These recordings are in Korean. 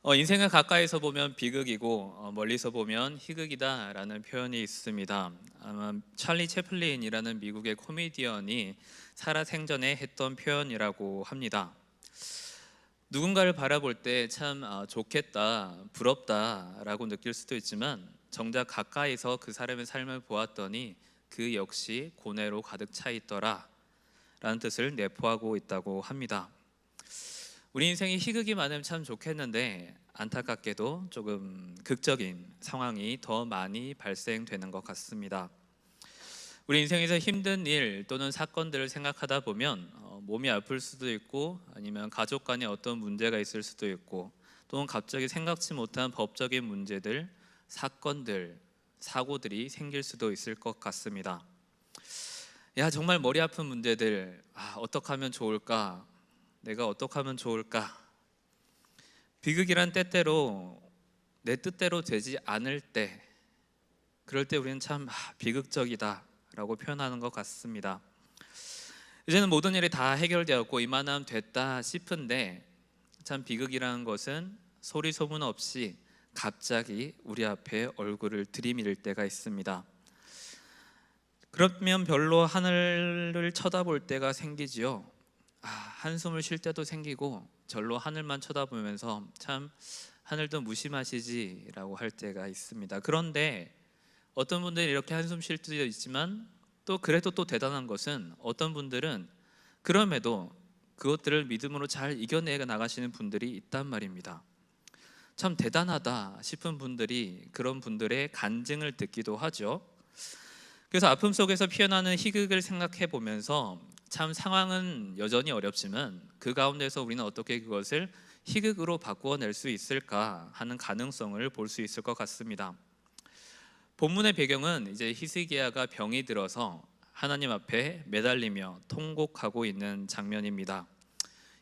인생을 가까이서 보면 비극이고 멀리서 보면 희극이다라는 표현이 있습니다. 아마 찰리 채플린이라는 미국의 코미디언이 살아생전에 했던 표현이라고 합니다. 누군가를 바라볼 때 참 좋겠다, 부럽다라고 느낄 수도 있지만 정작 가까이서 그 사람의 삶을 보았더니 그 역시 고뇌로 가득 차 있더라 라는 뜻을 내포하고 있다고 합니다. 우리 인생에 희극이 많으면 참 좋겠는데 안타깝게도 조금 극적인 상황이 더 많이 발생되는 것 같습니다. 우리 인생에서 힘든 일 또는 사건들을 생각하다 보면 몸이 아플 수도 있고 아니면 가족 간에 어떤 문제가 있을 수도 있고 또는 갑자기 생각지 못한 법적인 문제들, 사건들, 사고들이 생길 수도 있을 것 같습니다. 야, 정말 머리 아픈 문제들, 어떻게 하면 좋을까? 내가 어떻게 하면 좋을까? 비극이란 때때로 내 뜻대로 되지 않을 때, 그럴 때 우리는 참 비극적이다 라고 표현하는 것 같습니다. 이제는 모든 일이 다 해결되었고 이만하면 됐다 싶은데 참 비극이라는 것은 소리 소문 없이 갑자기 우리 앞에 얼굴을 들이밀 때가 있습니다. 그러면 별로 하늘을 쳐다볼 때가 생기지요. 한숨을 쉴 때도 생기고 절로 하늘만 쳐다보면서 참 하늘도 무심하시지라고 할 때가 있습니다. 그런데 어떤 분들은 이렇게 한숨 쉴 때도 있지만 또 그래도 또 대단한 것은 어떤 분들은 그럼에도 그것들을 믿음으로 잘 이겨내 나가시는 분들이 있단 말입니다. 참 대단하다 싶은 분들이 그런 분들의 간증을 듣기도 하죠. 그래서 아픔 속에서 피어나는 희극을 생각해 보면서 참 상황은 여전히 어렵지만 그 가운데서 우리는 어떻게 그것을 희극으로 바꾸어낼 수 있을까 하는 가능성을 볼 수 있을 것 같습니다. 본문의 배경은 이제 히스기야가 병이 들어서 하나님 앞에 매달리며 통곡하고 있는 장면입니다.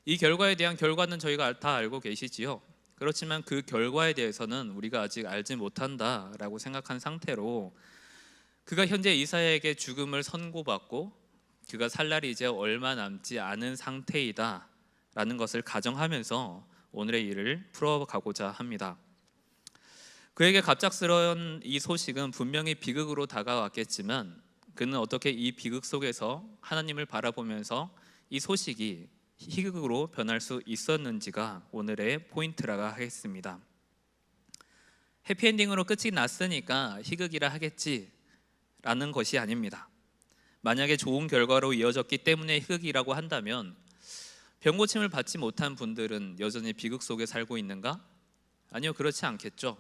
이 결과에 대한 결과는 저희가 다 알고 계시지요. 그렇지만 그 결과에 대해서는 우리가 아직 알지 못한다라고 생각한 상태로 그가 현재 이사야에게 죽음을 선고받고 그가 살 날이 이제 얼마 남지 않은 상태이다 라는 것을 가정하면서 오늘의 일을 풀어가고자 합니다. 그에게 갑작스러운 이 소식은 분명히 비극으로 다가왔겠지만 그는 어떻게 이 비극 속에서 하나님을 바라보면서 이 소식이 희극으로 변할 수 있었는지가 오늘의 포인트라고 하겠습니다. 해피엔딩으로 끝이 났으니까 희극이라 하겠지 라는 것이 아닙니다. 만약에 좋은 결과로 이어졌기 때문에 희극이라고 한다면 병고침을 받지 못한 분들은 여전히 비극 속에 살고 있는가? 아니요, 그렇지 않겠죠.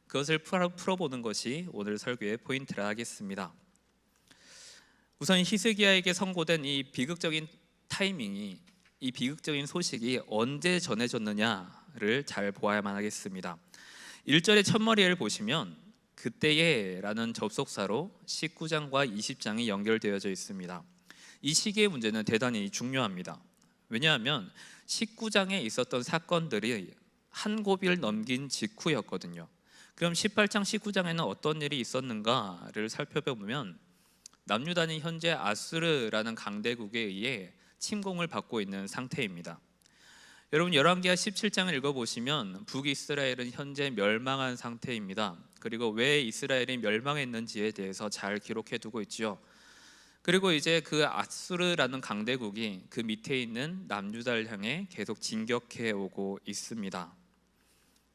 그것을 풀어보는 것이 오늘 설교의 포인트라 하겠습니다. 우선 히스기야에게 선고된 이 비극적인 타이밍이, 이 비극적인 소식이 언제 전해졌느냐를 잘 보아야만 하겠습니다. 1절의 첫머리를 보시면 그때에 라는 접속사로 19장과 20장이 연결되어져 있습니다. 이 시기의 문제는 대단히 중요합니다. 왜냐하면 19장에 있었던 사건들이 한 고비를 넘긴 직후였거든요. 그럼 18장 19장에는 어떤 일이 있었는가를 살펴보면 남유다는 현재 아수르라는 강대국에 의해 침공을 받고 있는 상태입니다. 여러분 열왕기하 17장을 읽어보시면 북이스라엘은 현재 멸망한 상태입니다. 그리고 왜 이스라엘이 멸망했는지에 대해서 잘 기록해 두고 있지요. 그리고 이제 그 아수르라는 강대국이 그 밑에 있는 남유다를 향해 계속 진격해 오고 있습니다.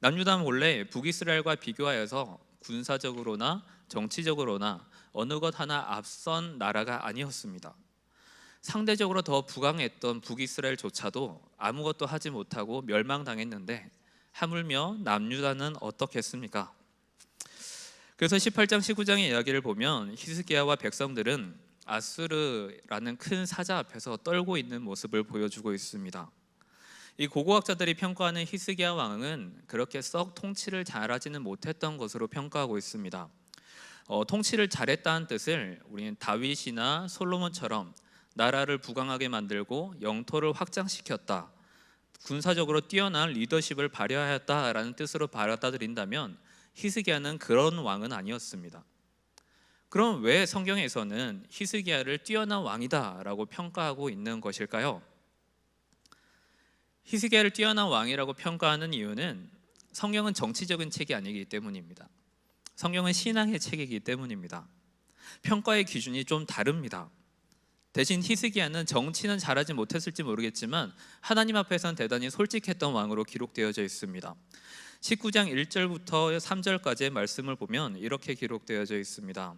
남유다는 원래 북이스라엘과 비교하여서 군사적으로나 정치적으로나 어느 것 하나 앞선 나라가 아니었습니다. 상대적으로 더 부강했던 북이스라엘조차도 아무것도 하지 못하고 멸망당했는데 하물며 남유다는 어떻겠습니까? 그래서 18장 19장의 이야기를 보면 히스기야와 백성들은 아수르라는 큰 사자 앞에서 떨고 있는 모습을 보여주고 있습니다. 이 고고학자들이 평가하는 히스기야 왕은 그렇게 썩 통치를 잘하지는 못했던 것으로 평가하고 있습니다. 통치를 잘했다는 뜻을 우리는 다윗이나 솔로몬처럼 나라를 부강하게 만들고 영토를 확장시켰다, 군사적으로 뛰어난 리더십을 발휘하였다라는 뜻으로 받아들인다면 히스기야는 그런 왕은 아니었습니다. 그럼 왜 성경에서는 히스기야를 뛰어난 왕이다라고 평가하고 있는 것일까요? 히스기야를 뛰어난 왕이라고 평가하는 이유는 성경은 정치적인 책이 아니기 때문입니다. 성경은 신앙의 책이기 때문입니다. 평가의 기준이 좀 다릅니다. 대신 히스기야는 정치는 잘하지 못했을지 모르겠지만 하나님 앞에서는 대단히 솔직했던 왕으로 기록되어져 있습니다. 19장 1절부터 3절까지의 말씀을 보면 이렇게 기록되어져 있습니다.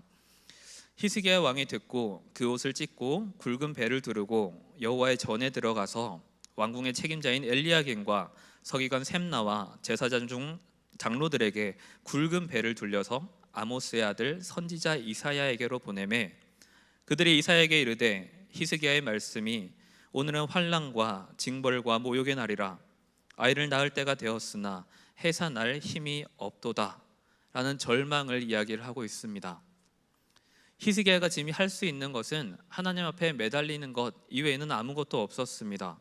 히스기야 왕이 듣고 그 옷을 찢고 굵은 배를 두르고 여호와의 전에 들어가서 왕궁의 책임자인 엘리야긴과 서기관 셈나와 제사장 중 장로들에게 굵은 배를 둘려서 아모스의 아들 선지자 이사야에게로 보내매 그들이 이사야에게 이르되 히스기야의 말씀이 오늘은 환난과 징벌과 모욕의 날이라 아이를 낳을 때가 되었으나 해산할 힘이 없도다 라는 절망을 이야기를 하고 있습니다. 히스기야가 지금 할 수 있는 것은 하나님 앞에 매달리는 것 이외에는 아무것도 없었습니다.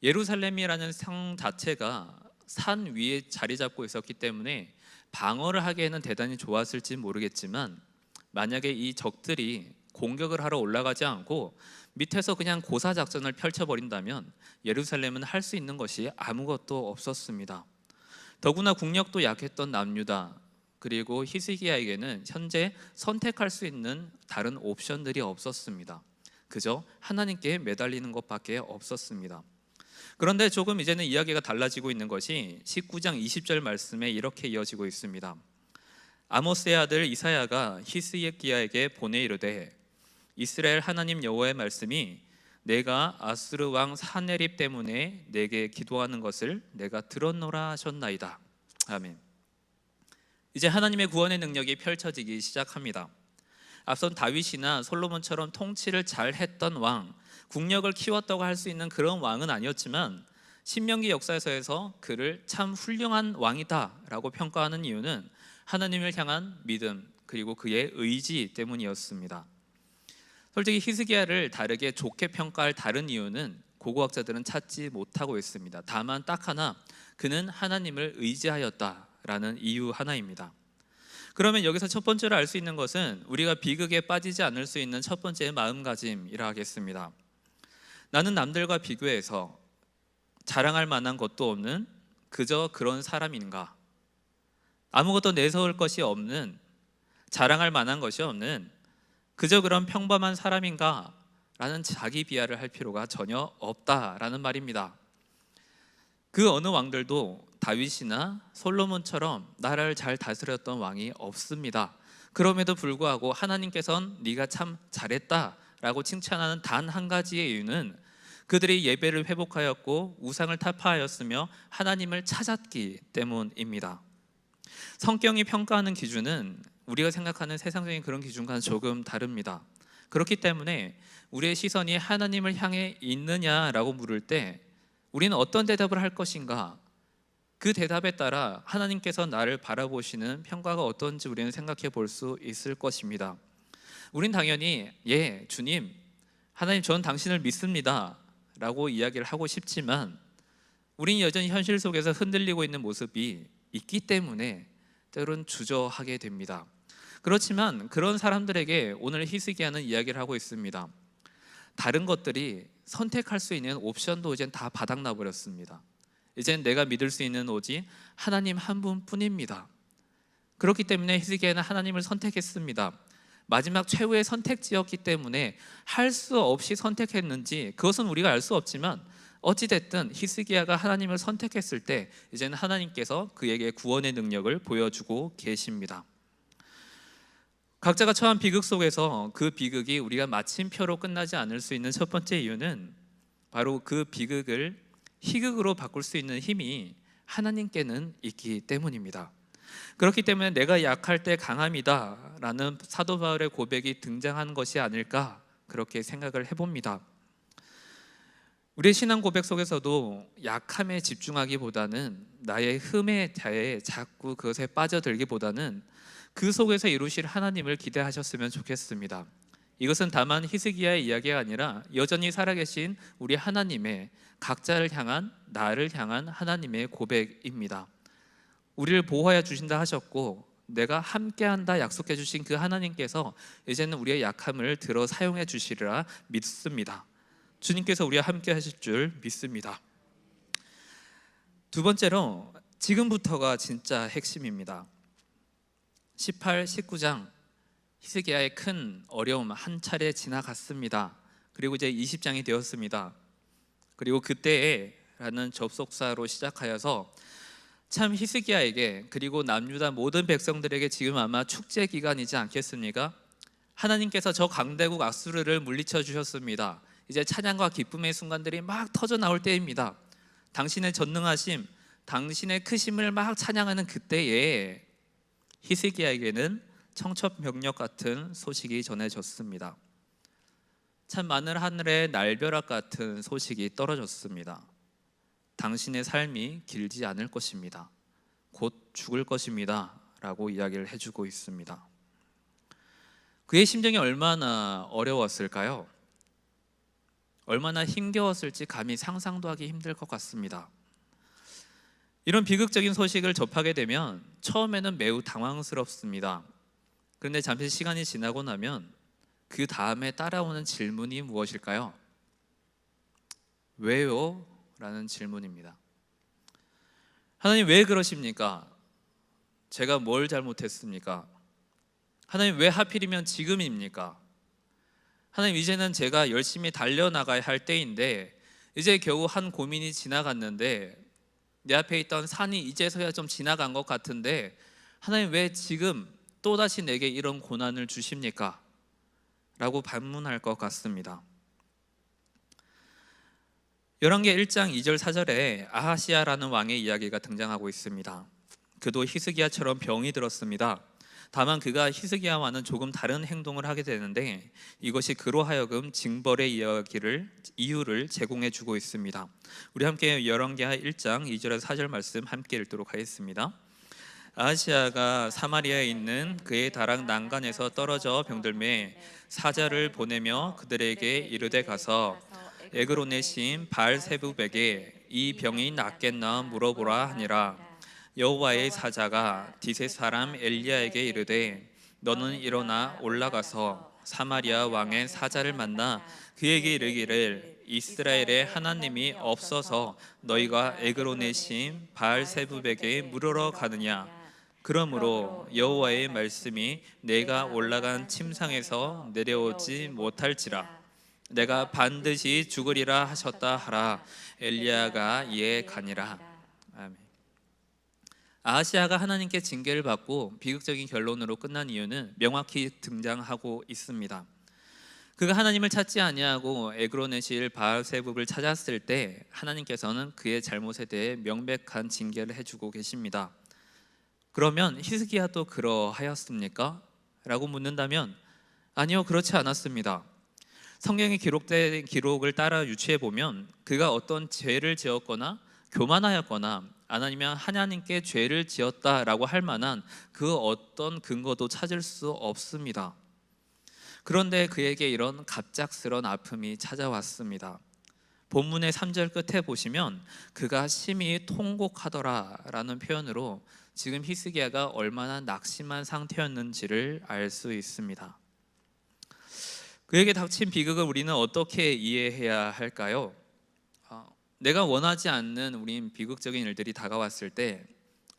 예루살렘이라는 성 자체가 산 위에 자리 잡고 있었기 때문에 방어를 하기에는 대단히 좋았을지 모르겠지만 만약에 이 적들이 공격을 하러 올라가지 않고 밑에서 그냥 고사작전을 펼쳐버린다면 예루살렘은 할 수 있는 것이 아무것도 없었습니다. 더구나 국력도 약했던 남유다 그리고 히스기야에게는 현재 선택할 수 있는 다른 옵션들이 없었습니다. 그저 하나님께 매달리는 것밖에 없었습니다. 그런데 조금 이제는 이야기가 달라지고 있는 것이 19장 20절 말씀에 이렇게 이어지고 있습니다. 아모스의 아들 이사야가 히스기야에게 보내 이르되 이스라엘 하나님 여호와의 말씀이 내가 아수르 왕 사네립 때문에 내게 기도하는 것을 내가 들었노라 하셨나이다. 아멘. 이제 하나님의 구원의 능력이 펼쳐지기 시작합니다. 앞선 다윗이나 솔로몬처럼 통치를 잘했던 왕, 국력을 키웠다고 할 수 있는 그런 왕은 아니었지만 신명기 역사서에서 그를 참 훌륭한 왕이다 라고 평가하는 이유는 하나님을 향한 믿음 그리고 그의 의지 때문이었습니다. 솔직히 히스기야를 다르게 좋게 평가할 다른 이유는 고고학자들은 찾지 못하고 있습니다. 다만 딱 하나, 그는 하나님을 의지하였다라는 이유 하나입니다. 그러면 여기서 첫 번째로 알 수 있는 것은 우리가 비극에 빠지지 않을 수 있는 첫 번째 마음가짐이라 하겠습니다. 나는 남들과 비교해서 자랑할 만한 것도 없는 그저 그런 사람인가? 아무것도 내세울 것이 없는, 자랑할 만한 것이 없는 그저 그런 평범한 사람인가? 라는 자기 비하를 할 필요가 전혀 없다라는 말입니다. 그 어느 왕들도 다윗이나 솔로몬처럼 나라를 잘 다스렸던 왕이 없습니다. 그럼에도 불구하고 하나님께서는 네가 참 잘했다라고 칭찬하는 단 한 가지의 이유는 그들이 예배를 회복하였고 우상을 타파하였으며 하나님을 찾았기 때문입니다. 성경이 평가하는 기준은 우리가 생각하는 세상적인 그런 기준과는 조금 다릅니다. 그렇기 때문에 우리의 시선이 하나님을 향해 있느냐라고 물을 때 우리는 어떤 대답을 할 것인가? 그 대답에 따라 하나님께서 나를 바라보시는 평가가 어떤지 우리는 생각해 볼 수 있을 것입니다. 우린 당연히 예, 주님, 하나님 저는 당신을 믿습니다 라고 이야기를 하고 싶지만 우린 여전히 현실 속에서 흔들리고 있는 모습이 있기 때문에 때로는 주저하게 됩니다. 그렇지만 그런 사람들에게 오늘 히스기야는 이야기를 하고 있습니다. 다른 것들이 선택할 수 있는 옵션도 이젠 다 바닥나 버렸습니다. 이젠 내가 믿을 수 있는 오직 하나님 한 분뿐입니다. 그렇기 때문에 히스기야는 하나님을 선택했습니다. 마지막 최후의 선택지였기 때문에 할 수 없이 선택했는지 그것은 우리가 알 수 없지만 어찌됐든 히스기야가 하나님을 선택했을 때 이제는 하나님께서 그에게 구원의 능력을 보여주고 계십니다. 각자가 처한 비극 속에서 그 비극이 우리가 마침표로 끝나지 않을 수 있는 첫 번째 이유는 바로 그 비극을 희극으로 바꿀 수 있는 힘이 하나님께는 있기 때문입니다. 그렇기 때문에 내가 약할 때 강함이다 라는 사도 바울의 고백이 등장한 것이 아닐까 그렇게 생각을 해봅니다. 우리의 신앙 고백 속에서도 약함에 집중하기보다는 나의 흠에 대해 자꾸 그것에 빠져들기보다는 그 속에서 이루실 하나님을 기대하셨으면 좋겠습니다. 이것은 다만 히스기야의 이야기가 아니라 여전히 살아계신 우리 하나님의 각자를 향한 나를 향한 하나님의 고백입니다. 우리를 보호하여 주신다 하셨고 내가 함께한다 약속해 주신 그 하나님께서 이제는 우리의 약함을 들어 사용해 주시리라 믿습니다. 주님께서 우리와 함께 하실 줄 믿습니다. 두 번째로 지금부터가 진짜 핵심입니다. 18, 19장 히스기야의 큰 어려움 한 차례 지나갔습니다. 그리고 이제 20장이 되었습니다. 그리고 그때라는 접속사로 시작하여서 참 히스기야에게 그리고 남유다 모든 백성들에게 지금 아마 축제 기간이지 않겠습니까? 하나님께서 저 강대국 아수르를 물리쳐 주셨습니다. 이제 찬양과 기쁨의 순간들이 막 터져 나올 때입니다. 당신의 전능하심, 당신의 크심을 막 찬양하는 그때에 히스기야에게는 청천벽력 같은 소식이 전해졌습니다. 참 마늘 하늘에 날벼락 같은 소식이 떨어졌습니다. 당신의 삶이 길지 않을 것입니다. 곧 죽을 것입니다 라고 이야기를 해주고 있습니다. 그의 심정이 얼마나 어려웠을까요? 얼마나 힘겨웠을지 감히 상상도 하기 힘들 것 같습니다. 이런 비극적인 소식을 접하게 되면 처음에는 매우 당황스럽습니다. 그런데 잠시 시간이 지나고 나면 그 다음에 따라오는 질문이 무엇일까요? 왜요? 라는 질문입니다. 하나님 왜 그러십니까? 제가 뭘 잘못했습니까? 하나님 왜 하필이면 지금입니까? 하나님 이제는 제가 열심히 달려나가야 할 때인데 이제 겨우 한 고민이 지나갔는데 내 앞에 있던 산이 이제서야 좀 지나간 것 같은데 하나님 왜 지금 또다시 내게 이런 고난을 주십니까? 라고 반문할 것 같습니다. 열왕기 1장 2절 4절에 아하시야라는 왕의 이야기가 등장하고 있습니다. 그도 히스기야처럼 병이 들었습니다. 다만 그가 히스기야와는 조금 다른 행동을 하게 되는데 이것이 그로 하여금 징벌의 이유를 제공해 주고 있습니다. 우리 함께 열왕기하 1장 2절에서 4절 말씀 함께 읽도록 하겠습니다. 아하시야가 사마리아에 있는 그의 다락 난간에서 떨어져 병들매 사자를 보내며 그들에게 이르되 가서 에그론의 신 바알세붑에게 이 병이 낫겠나 물어보라 하니라. 여호와의 사자가 디셋 사람 엘리야에게 이르되 너는 일어나 올라가서 사마리아 왕의 사자를 만나 그에게 이르기를 이스라엘의 하나님이 없어서 너희가 에그론의 신 바알세붑에게 물으러 가느냐. 그러므로 여호와의 말씀이 내가 올라간 침상에서 내려오지 못할지라. 내가 반드시 죽으리라 하셨다 하라. 엘리야가 이에 가니라. 아멘. 아하시야가 하나님께 징계를 받고 비극적인 결론으로 끝난 이유는 명확히 등장하고 있습니다. 그가 하나님을 찾지 아니하고 에그론의 실 바알세붑을 찾았을 때 하나님께서는 그의 잘못에 대해 명백한 징계를 해주고 계십니다. 그러면 히스기야도 그러하였습니까? 라고 묻는다면 아니요, 그렇지 않았습니다. 성경에 기록된 기록을 따라 유추해 보면 그가 어떤 죄를 지었거나 교만하였거나 아니면 하나님께 죄를 지었다라고 할 만한 그 어떤 근거도 찾을 수 없습니다. 그런데 그에게 이런 갑작스런 아픔이 찾아왔습니다. 본문의 3절 끝에 보시면 그가 심히 통곡하더라라는 표현으로 지금 히스기야가 얼마나 낙심한 상태였는지를 알 수 있습니다. 그에게 닥친 비극을 우리는 어떻게 이해해야 할까요? 내가 원하지 않는 우린 비극적인 일들이 다가왔을 때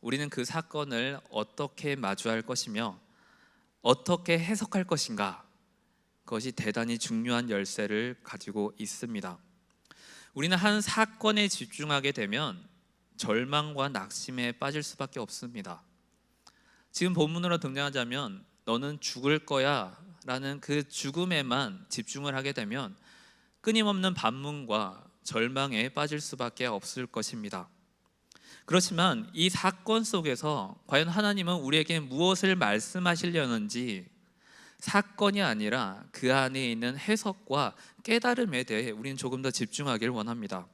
우리는 그 사건을 어떻게 마주할 것이며 어떻게 해석할 것인가, 그것이 대단히 중요한 열쇠를 가지고 있습니다. 우리는 한 사건에 집중하게 되면 절망과 낙심에 빠질 수밖에 없습니다. 지금 본문으로 등장하자면 너는 죽을 거야 라는 그 죽음에만 집중을 하게 되면 끊임없는 반문과 절망에 빠질 수밖에 없을 것입니다. 그렇지만 이 사건 속에서 과연 하나님은 우리에게 무엇을 말씀하시려는지 사건이 아니라 그 안에 있는 해석과 깨달음에 대해 우리는 조금 더 집중하길 원합니다.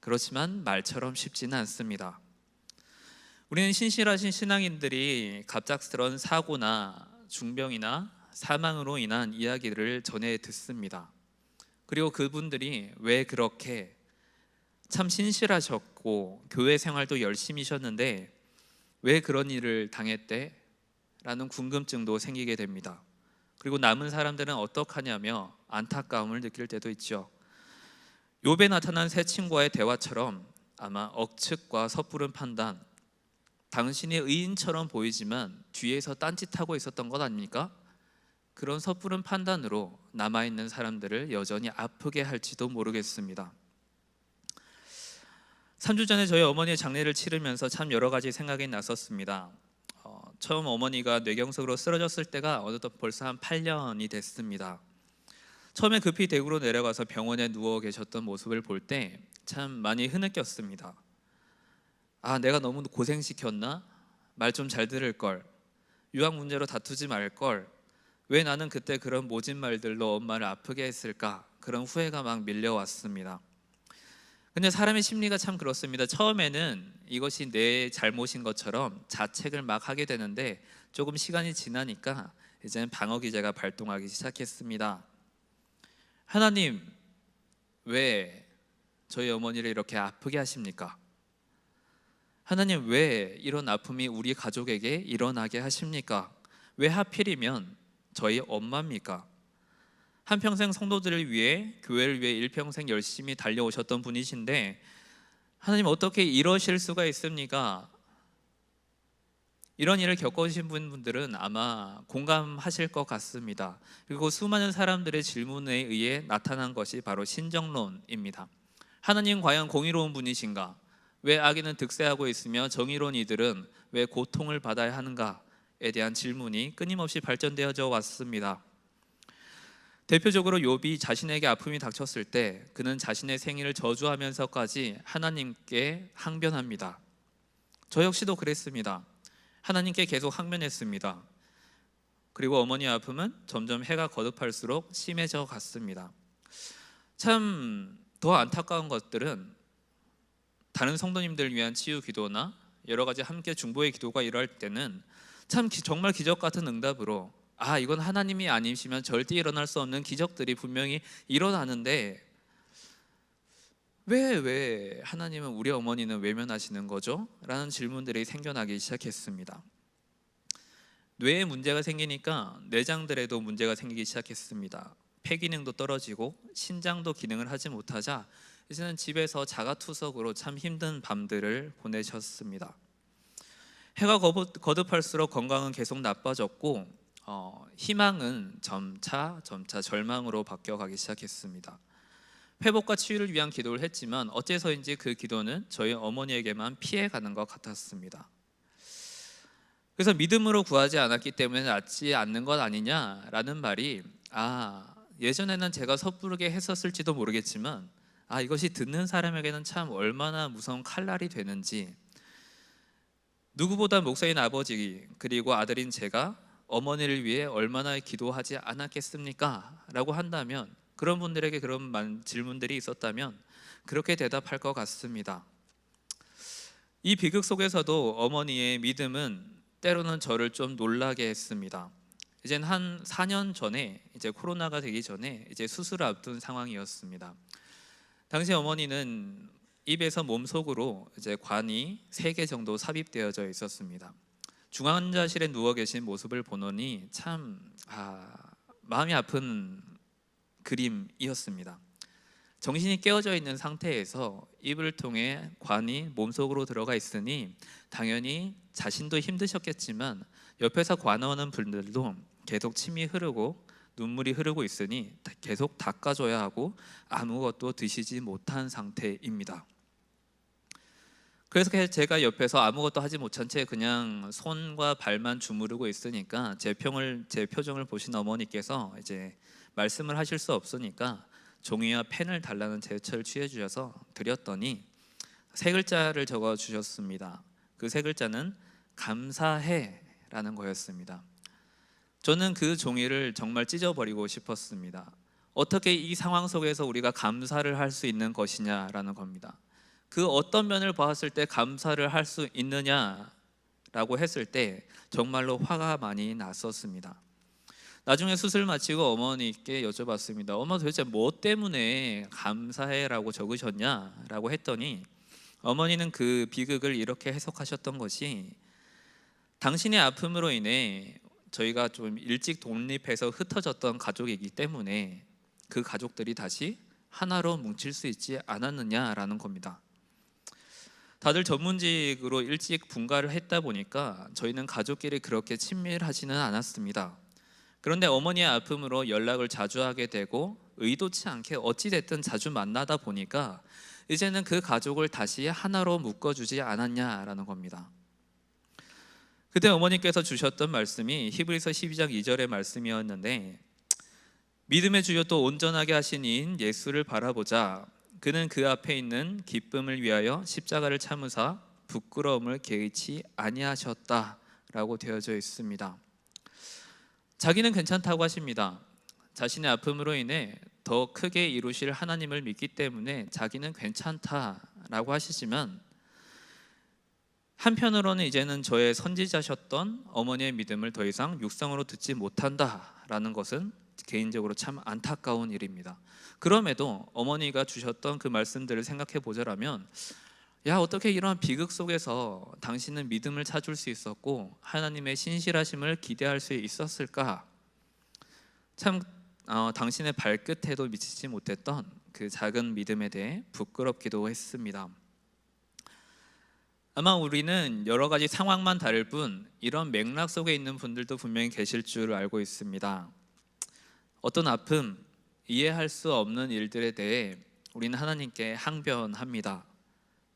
그렇지만 말처럼 쉽지는 않습니다. 우리는 신실하신 신앙인들이 갑작스러운 사고나 중병이나 사망으로 인한 이야기를 전해 듣습니다. 그리고 그분들이 왜 그렇게 참 신실하셨고 교회 생활도 열심히셨는데 왜 그런 일을 당했대? 라는 궁금증도 생기게 됩니다. 그리고 남은 사람들은 어떡하냐며 안타까움을 느낄 때도 있죠. 욥에 나타난 세 친구와의 대화처럼 아마 억측과 섣부른 판단, 당신이 의인처럼 보이지만 뒤에서 딴짓하고 있었던 것 아닙니까? 그런 섣부른 판단으로 남아있는 사람들을 여전히 아프게 할지도 모르겠습니다. 3주 전에 저희 어머니의 장례를 치르면서 참 여러 가지 생각이 났었습니다. 처음 어머니가 뇌경색으로 쓰러졌을 때가 어느덧 벌써 한 8년이 됐습니다. 처음에 급히 대구로 내려가서 병원에 누워 계셨던 모습을 볼 때 참 많이 흐느꼈습니다. 아, 내가 너무 고생시켰나? 말 좀 잘 들을 걸. 유학 문제로 다투지 말 걸. 왜 나는 그때 그런 모진 말들로 엄마를 아프게 했을까? 그런 후회가 막 밀려왔습니다. 근데 사람의 심리가 참 그렇습니다. 처음에는 이것이 내 잘못인 것처럼 자책을 막 하게 되는데 조금 시간이 지나니까 이제는 방어 기제가 발동하기 시작했습니다. 하나님, 왜 저희 어머니를 이렇게 아프게 하십니까? 하나님, 왜 이런 아픔이 우리 가족에게 일어나게 하십니까? 왜 하필이면 저희 엄마입니까? 한평생 성도들을 위해, 교회를 위해 일평생 열심히 달려오셨던 분이신데 하나님, 어떻게 이러실 수가 있습니까? 이런 일을 겪으신 분들은 아마 공감하실 것 같습니다. 그리고 수많은 사람들의 질문에 의해 나타난 것이 바로 신정론입니다. 하나님, 과연 공의로운 분이신가? 왜 악인은 득세하고 있으며 정의로운 이들은 왜 고통을 받아야 하는가에 대한 질문이 끊임없이 발전되어져 왔습니다. 대표적으로 욥이 자신에게 아픔이 닥쳤을 때 그는 자신의 생일을 저주하면서까지 하나님께 항변합니다. 저 역시도 그랬습니다. 하나님께 계속 항변했습니다. 그리고 어머니의 아픔은 점점 해가 거듭할수록 심해져 갔습니다. 참 더 안타까운 것들은 다른 성도님들 위한 치유 기도나 여러 가지 함께 중보의 기도가 이럴 때는 참 정말 기적 같은 응답으로 이건 하나님이 아니시면 절대 일어날 수 없는 기적들이 분명히 일어나는데 왜 하나님은 우리 어머니는 외면하시는 거죠? 라는 질문들이 생겨나기 시작했습니다. 뇌에 문제가 생기니까 내장들에도 문제가 생기기 시작했습니다. 폐 기능도 떨어지고 신장도 기능을 하지 못하자 이제는 집에서 자가투석으로 참 힘든 밤들을 보내셨습니다. 해가 거듭할수록 건강은 계속 나빠졌고 희망은 점차 절망으로 바뀌어가기 시작했습니다. 회복과 치유를 위한 기도를 했지만 어째서인지 그 기도는 저희 어머니에게만 피해가는 것 같았습니다. 그래서 믿음으로 구하지 않았기 때문에 낫지 않는 것 아니냐라는 말이 예전에는 제가 섣부르게 했었을지도 모르겠지만 이것이 듣는 사람에게는 참 얼마나 무서운 칼날이 되는지, 누구보다 목사인 아버지 그리고 아들인 제가 어머니를 위해 얼마나 기도하지 않았겠습니까? 라고 한다면, 그런 분들에게 그런 질문들이 있었다면 그렇게 대답할 것 같습니다. 이 비극 속에서도 어머니의 믿음은 때로는 저를 좀 놀라게 했습니다. 이젠 한 4년 전에 이제 코로나가 되기 전에 이제 수술을 앞둔 상황이었습니다. 당시 어머니는 입에서 몸속으로 이제 관이 3개 정도 삽입되어져 있었습니다. 중환자실에 누워 계신 모습을 보노니 참 마음이 아픈 그림이었습니다. 정신이 깨어져 있는 상태에서 입을 통해 관이 몸속으로 들어가 있으니 당연히 자신도 힘드셨겠지만 옆에서 관하는 분들도 계속 침이 흐르고 눈물이 흐르고 있으니 계속 닦아줘야 하고 아무것도 드시지 못한 상태입니다. 그래서 제가 옆에서 아무것도 하지 못한 채 그냥 손과 발만 주무르고 있으니까 제 표정을 보신 어머니께서 이제 말씀을 하실 수 없으니까 종이와 펜을 달라는 제스처를 취해 주셔서 드렸더니 3글자를 적어 주셨습니다. 그 3글자는 감사해라는 거였습니다. 저는 그 종이를 정말 찢어버리고 싶었습니다. 어떻게 이 상황 속에서 우리가 감사를 할 수 있는 것이냐라는 겁니다. 그 어떤 면을 봤을 때 감사를 할 수 있느냐라고 했을 때 정말로 화가 많이 났었습니다. 나중에 수술 마치고 어머니께 여쭤봤습니다. 엄마, 도대체 뭐 때문에 감사해라고 적으셨냐라고 했더니 어머니는 그 비극을 이렇게 해석하셨던 것이, 당신의 아픔으로 인해 저희가 좀 일찍 독립해서 흩어졌던 가족이기 때문에 그 가족들이 다시 하나로 뭉칠 수 있지 않았느냐라는 겁니다. 다들 전문직으로 일찍 분가를 했다 보니까 저희는 가족끼리 그렇게 친밀하지는 않았습니다. 그런데 어머니의 아픔으로 연락을 자주 하게 되고 의도치 않게 어찌됐든 자주 만나다 보니까 이제는 그 가족을 다시 하나로 묶어주지 않았냐라는 겁니다. 그때 어머니께서 주셨던 말씀이 히브리서 12장 2절의 말씀이었는데, 믿음의 주여 또 온전하게 하신 이인 예수를 바라보자. 그는 그 앞에 있는 기쁨을 위하여 십자가를 참으사 부끄러움을 개의치 아니하셨다라고 되어져 있습니다. 자기는 괜찮다고 하십니다. 자신의 아픔으로 인해 더 크게 이루실 하나님을 믿기 때문에 자기는 괜찮다라고 하시지만, 한편으로는 이제는 저의 선지자셨던 어머니의 믿음을 더 이상 육성으로 듣지 못한다라는 것은 개인적으로 참 안타까운 일입니다. 그럼에도 어머니가 주셨던 그 말씀들을 생각해 보자라면, 야, 어떻게 이러한 비극 속에서 당신은 믿음을 찾을 수 있었고 하나님의 신실하심을 기대할 수 있었을까? 참 당신의 발끝에도 미치지 못했던 그 작은 믿음에 대해 부끄럽기도 했습니다. 아마 우리는 여러 가지 상황만 다를 뿐 이런 맥락 속에 있는 분들도 분명히 계실 줄 알고 있습니다. 어떤 아픔, 이해할 수 없는 일들에 대해 우리는 하나님께 항변합니다.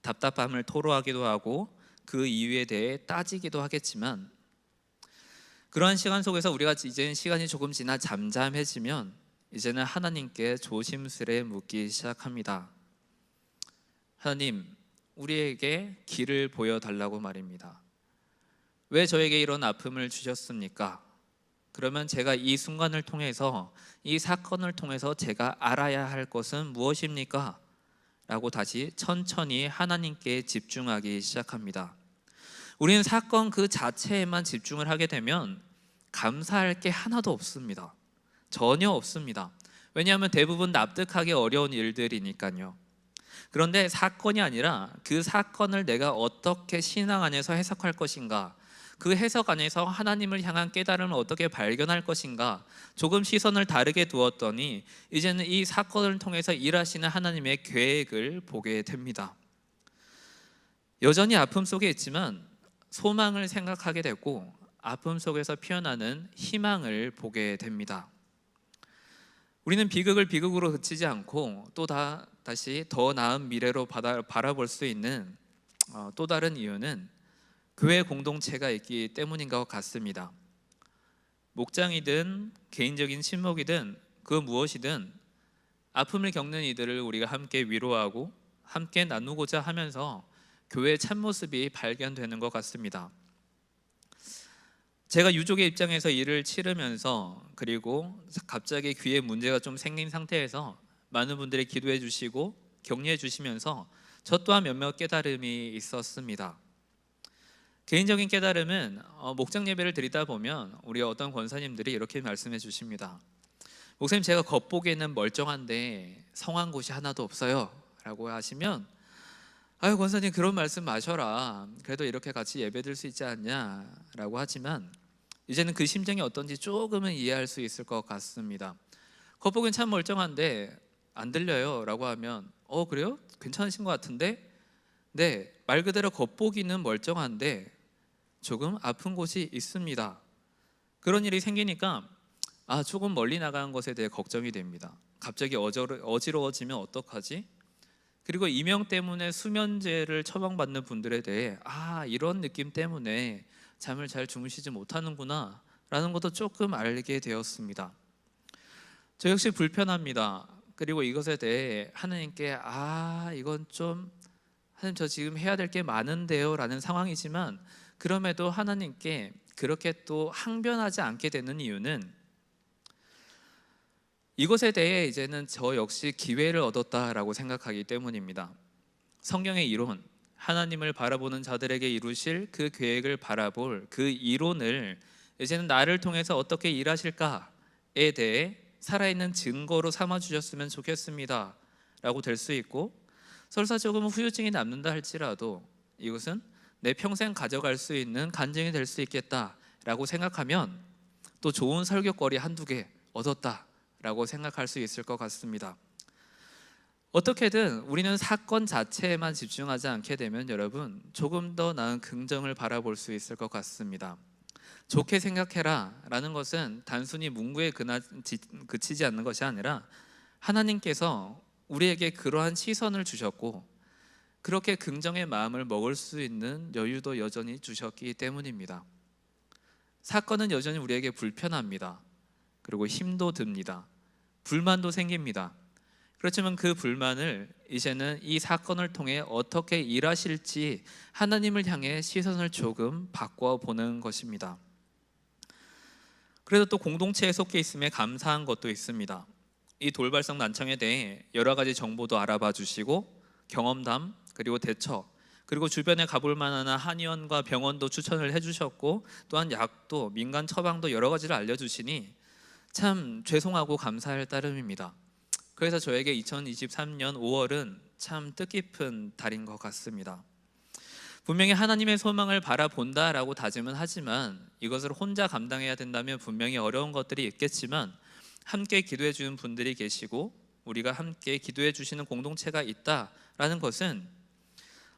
답답함을 토로하기도 하고 그 이유에 대해 따지기도 하겠지만, 그러한 시간 속에서 우리가 이제는 시간이 조금 지나 잠잠해지면 이제는 하나님께 조심스레 묻기 시작합니다. 하나님, 우리에게 길을 보여달라고 말입니다. 왜 저에게 이런 아픔을 주셨습니까? 그러면 제가 이 순간을 통해서, 이 사건을 통해서 제가 알아야 할 것은 무엇입니까? 라고 다시 천천히 하나님께 집중하기 시작합니다. 우리는 사건 그 자체에만 집중을 하게 되면 감사할 게 하나도 없습니다. 전혀 없습니다. 왜냐하면 대부분 납득하기 어려운 일들이니까요. 그런데 사건이 아니라 그 사건을 내가 어떻게 신앙 안에서 해석할 것인가, 그 해석 안에서 하나님을 향한 깨달음을 어떻게 발견할 것인가, 조금 시선을 다르게 두었더니 이제는 이 사건을 통해서 일하시는 하나님의 계획을 보게 됩니다. 여전히 아픔 속에 있지만 소망을 생각하게 되고 아픔 속에서 피어나는 희망을 보게 됩니다. 우리는 비극을 비극으로 그치지 않고 또 다시 더 나은 미래로 바라볼 수 있는 또 다른 이유는 교회 공동체가 있기 때문인 것 같습니다. 목장이든 개인적인 친목이든 그 무엇이든 아픔을 겪는 이들을 우리가 함께 위로하고 함께 나누고자 하면서 교회의 참모습이 발견되는 것 같습니다. 제가 유족의 입장에서 일을 치르면서, 그리고 갑자기 귀에 문제가 좀 생긴 상태에서 많은 분들이 기도해 주시고 격려해 주시면서 저 또한 몇몇 깨달음이 있었습니다. 개인적인 깨달음은 목장 예배를 드리다 보면 우리 어떤 권사님들이 이렇게 말씀해 주십니다. 목사님, 제가 겉보기에는 멀쩡한데 성한 곳이 하나도 없어요 라고 하시면, 아유 권사님, 그런 말씀 마셔라, 그래도 이렇게 같이 예배 드릴 수 있지 않냐 라고 하지만, 이제는 그 심정이 어떤지 조금은 이해할 수 있을 것 같습니다. 겉보기엔 참 멀쩡한데 안 들려요 라고 하면, 그래요? 괜찮으신 것 같은데? 네, 말 그대로 겉보기는 멀쩡한데 조금 아픈 곳이 있습니다. 그런 일이 생기니까 조금 멀리 나가는 것에 대해 걱정이 됩니다. 갑자기 어지러워지면 어떡하지? 그리고 이명 때문에 수면제를 처방받는 분들에 대해 이런 느낌 때문에 잠을 잘 주무시지 못하는구나 라는 것도 조금 알게 되었습니다. 저 역시 불편합니다. 그리고 이것에 대해 하나님께 이건 좀, 하나님 저 지금 해야 될 게 많은데요 라는 상황이지만, 그럼에도 하나님께 그렇게 또 항변하지 않게 되는 이유는 이것에 대해 이제는 저 역시 기회를 얻었다라고 생각하기 때문입니다. 성경의 이론, 하나님을 바라보는 자들에게 이루실 그 계획을 바라볼 그 이론을 이제는 나를 통해서 어떻게 일하실까에 대해 살아있는 증거로 삼아주셨으면 좋겠습니다 라고 될 수 있고, 설사 조금 후유증이 남는다 할지라도 이것은 내 평생 가져갈 수 있는 간증이 될 수 있겠다라고 생각하면 또 좋은 설교거리 한두 개 얻었다라고 생각할 수 있을 것 같습니다. 어떻게든 우리는 사건 자체에만 집중하지 않게 되면 여러분 조금 더 나은 긍정을 바라볼 수 있을 것 같습니다. 좋게 생각해라 라는 것은 단순히 문구에 그치지 않는 것이 아니라 하나님께서 우리에게 그러한 시선을 주셨고 그렇게 긍정의 마음을 먹을 수 있는 여유도 여전히 주셨기 때문입니다. 사건은 여전히 우리에게 불편합니다. 그리고 힘도 듭니다. 불만도 생깁니다. 그렇지만 그 불만을 이제는 이 사건을 통해 어떻게 일하실지 하나님을 향해 시선을 조금 바꿔 보는 것입니다. 그래도 또 공동체에 속해 있음에 감사한 것도 있습니다. 이 돌발성 난청에 대해 여러 가지 정보도 알아봐 주시고 경험담 그리고 대처 그리고 주변에 가볼 만한 한의원과 병원도 추천을 해주셨고 또한 약도 민간 처방도 여러 가지를 알려주시니 참 죄송하고 감사할 따름입니다. 그래서 저에게 2023년 5월은 참 뜻깊은 달인 것 같습니다. 분명히 하나님의 소망을 바라본다라고 다짐은 하지만 이것을 혼자 감당해야 된다면 분명히 어려운 것들이 있겠지만 함께 기도해 주는 분들이 계시고 우리가 함께 기도해 주시는 공동체가 있다라는 것은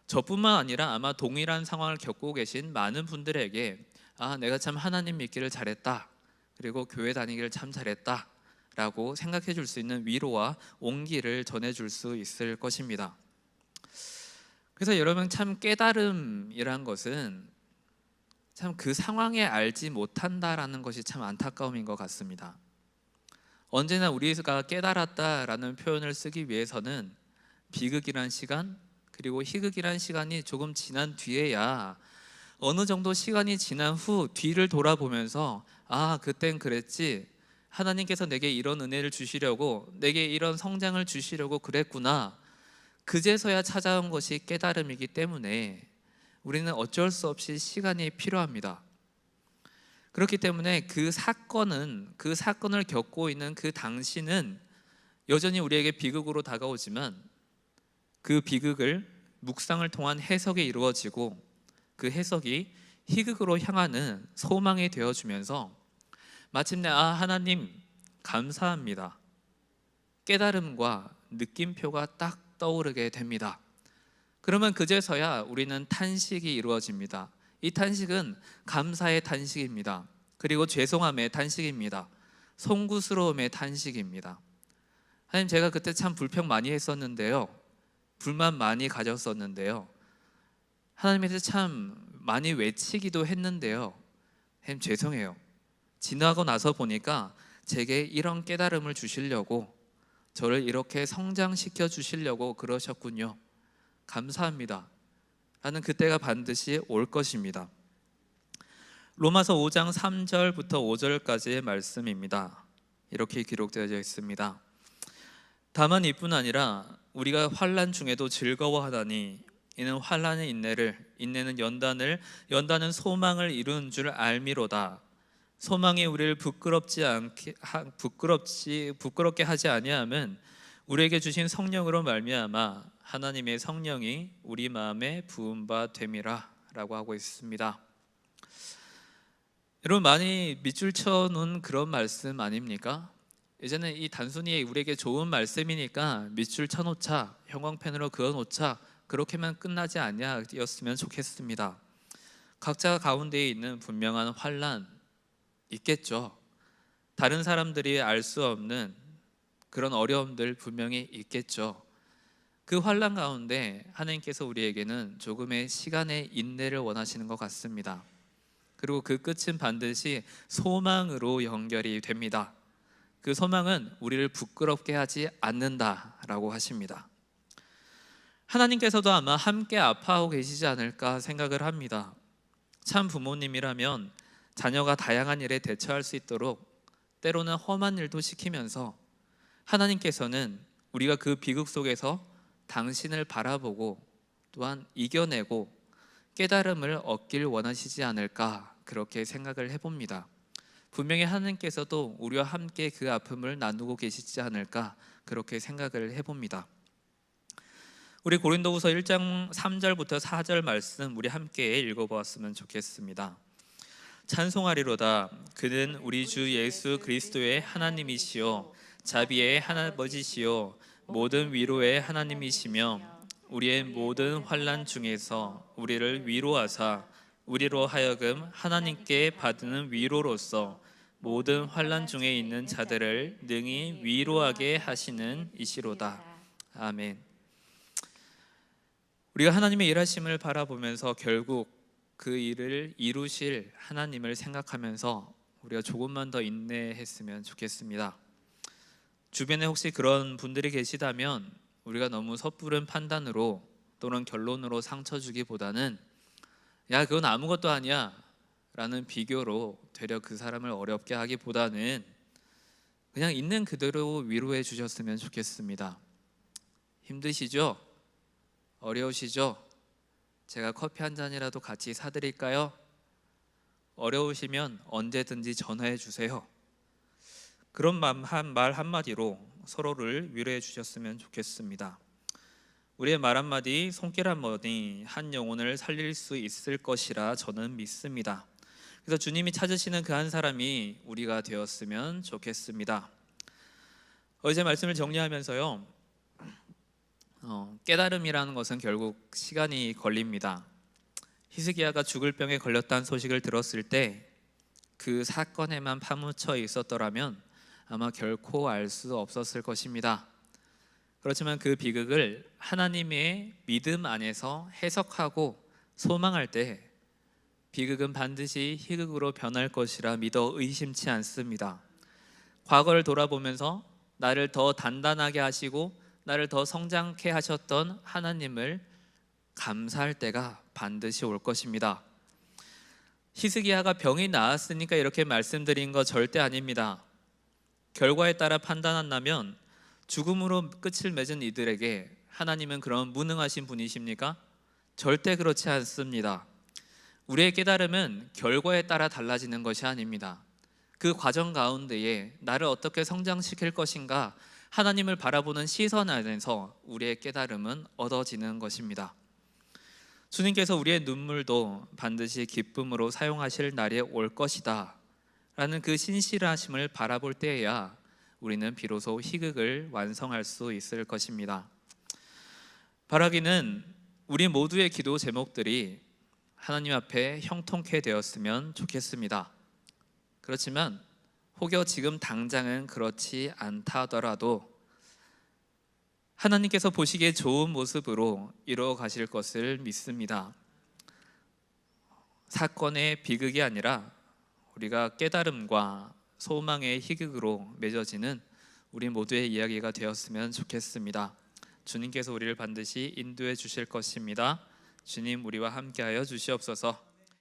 저뿐만 아니라 아마 동일한 상황을 겪고 계신 많은 분들에게 내가 참 하나님 믿기를 잘했다 그리고 교회 다니기를 참 잘했다 라고 생각해 줄 수 있는 위로와 온기를 전해줄 수 있을 것입니다. 그래서 여러분 참 깨달음이란 것은 참 그 상황에 알지 못한다라는 것이 참 안타까움인 것 같습니다. 언제나 우리가 깨달았다라는 표현을 쓰기 위해서는 비극이란 시간 그리고 희극이란 시간이 조금 지난 뒤에야 어느 정도 시간이 지난 후 뒤를 돌아보면서 그땐 그랬지 하나님께서 내게 이런 은혜를 주시려고 내게 이런 성장을 주시려고 그랬구나 그제서야 찾아온 것이 깨달음이기 때문에 우리는 어쩔 수 없이 시간이 필요합니다. 그렇기 때문에 그 사건을 겪고 있는 그 당시는 여전히 우리에게 비극으로 다가오지만 그 비극을 묵상을 통한 해석이 이루어지고 그 해석이 희극으로 향하는 소망이 되어주면서 마침내 하나님 감사합니다 깨달음과 느낌표가 딱 떠오르게 됩니다. 그러면 그제서야 우리는 탄식이 이루어집니다. 이 탄식은 감사의 탄식입니다. 그리고 죄송함의 탄식입니다. 송구스러움의 탄식입니다. 하나님 제가 그때 참 불평 많이 했었는데요 불만 많이 가졌었는데요 하나님한테 참 많이 외치기도 했는데요 하나님 죄송해요 지나고 나서 보니까 제게 이런 깨달음을 주시려고 저를 이렇게 성장시켜 주시려고 그러셨군요 감사합니다 라는 그때가 반드시 올 것입니다. 로마서 5장 3절부터 5절까지의 말씀입니다. 이렇게 기록되어 있습니다. 다만 이뿐 아니라 우리가 환난 중에도 즐거워하다니 이는 환난의 인내를 인내는 연단은 소망을 이루는 줄 알미로다. 소망이 우리를 부끄럽게 하지 아니하면 우리에게 주신 성령으로 말미암아 하나님의 성령이 우리 마음에 부은 바 됨이라 라고 하고 있습니다. 여러분 많이 밑줄 쳐놓은 그런 말씀 아닙니까? 이제는 이 단순히 우리에게 좋은 말씀이니까 밑줄 쳐놓자 형광펜으로 그어놓자 그렇게만 끝나지 아니었으면 좋겠습니다. 각자 가운데에 있는 분명한 환난 있겠죠. 다른 사람들이 알 수 없는 그런 어려움들 분명히 있겠죠. 그 환난 가운데 하나님께서 우리에게는 조금의 시간의 인내를 원하시는 것 같습니다. 그리고 그 끝은 반드시 소망으로 연결이 됩니다. 그 소망은 우리를 부끄럽게 하지 않는다라고 하십니다. 하나님께서도 아마 함께 아파하고 계시지 않을까 생각을 합니다. 참 부모님이라면 자녀가 다양한 일에 대처할 수 있도록 때로는 험한 일도 시키면서 하나님께서는 우리가 그 비극 속에서 당신을 바라보고 또한 이겨내고 깨달음을 얻길 원하시지 않을까 그렇게 생각을 해봅니다. 분명히 하나님께서도 우리와 함께 그 아픔을 나누고 계시지 않을까 그렇게 생각을 해봅니다. 우리 고린도후서 1장 3절부터 4절 말씀 우리 함께 읽어보았으면 좋겠습니다. 찬송하리로다. 그는 우리 주 예수 그리스도의 하나님이시요 자비의 하나버지시요 모든 위로의 하나님이시며 우리의 모든 환난 중에서 우리를 위로하사 우리로 하여금 하나님께 받는 위로로서 모든 환난 중에 있는 자들을 능히 위로하게 하시는 이시로다. 아멘. 우리가 하나님의 일하심을 바라보면서 결국 그 일을 이루실 하나님을 생각하면서 우리가 조금만 더 인내했으면 좋겠습니다. 주변에 혹시 그런 분들이 계시다면 우리가 너무 섣부른 판단으로 또는 결론으로 상처 주기보다는 야 그건 아무것도 아니야 라는 비교로 되려 그 사람을 어렵게 하기보다는 그냥 있는 그대로 위로해 주셨으면 좋겠습니다. 힘드시죠? 어려우시죠? 제가 커피 한 잔이라도 같이 사드릴까요? 어려우시면 언제든지 전화해 주세요. 그런 말 한마디로 서로를 위로해 주셨으면 좋겠습니다. 우리의 말 한마디, 손길 한마디 한 영혼을 살릴 수 있을 것이라 저는 믿습니다. 그래서 주님이 찾으시는 그 한 사람이 우리가 되었으면 좋겠습니다. 어제 말씀을 정리하면서요, 깨달음이라는 것은 결국 시간이 걸립니다. 히스기야가 죽을 병에 걸렸다는 소식을 들었을 때 그 사건에만 파묻혀 있었더라면 아마 결코 알 수 없었을 것입니다. 그렇지만 그 비극을 하나님의 믿음 안에서 해석하고 소망할 때 비극은 반드시 희극으로 변할 것이라 믿어 의심치 않습니다. 과거를 돌아보면서 나를 더 단단하게 하시고 나를 더 성장케 하셨던 하나님을 감사할 때가 반드시 올 것입니다. 히스기야가 병이 나았으니까 이렇게 말씀드린 거 절대 아닙니다. 결과에 따라 판단한다면 죽음으로 끝을 맺은 이들에게 하나님은 그런 무능하신 분이십니까? 절대 그렇지 않습니다. 우리의 깨달음은 결과에 따라 달라지는 것이 아닙니다. 그 과정 가운데에 나를 어떻게 성장시킬 것인가 하나님을 바라보는 시선 안에서 우리의 깨달음은 얻어지는 것입니다. 주님께서 우리의 눈물도 반드시 기쁨으로 사용하실 날이 올 것이다 라는 그 신실하심을 바라볼 때에야 우리는 비로소 희극을 완성할 수 있을 것입니다. 바라기는 우리 모두의 기도 제목들이 하나님 앞에 형통케 되었으면 좋겠습니다. 그렇지만 혹여 지금 당장은 그렇지 않다 하더라도 하나님께서 보시기에 좋은 모습으로 이루어 가실 것을 믿습니다. 사건의 비극이 아니라 우리가 깨달음과 소망의 희극으로 맺어지는 우리 모두의 이야기가 되었으면 좋겠습니다. 주님께서 우리를 반드시 인도해 주실 것입니다. 주님 우리와 함께하여 주시옵소서.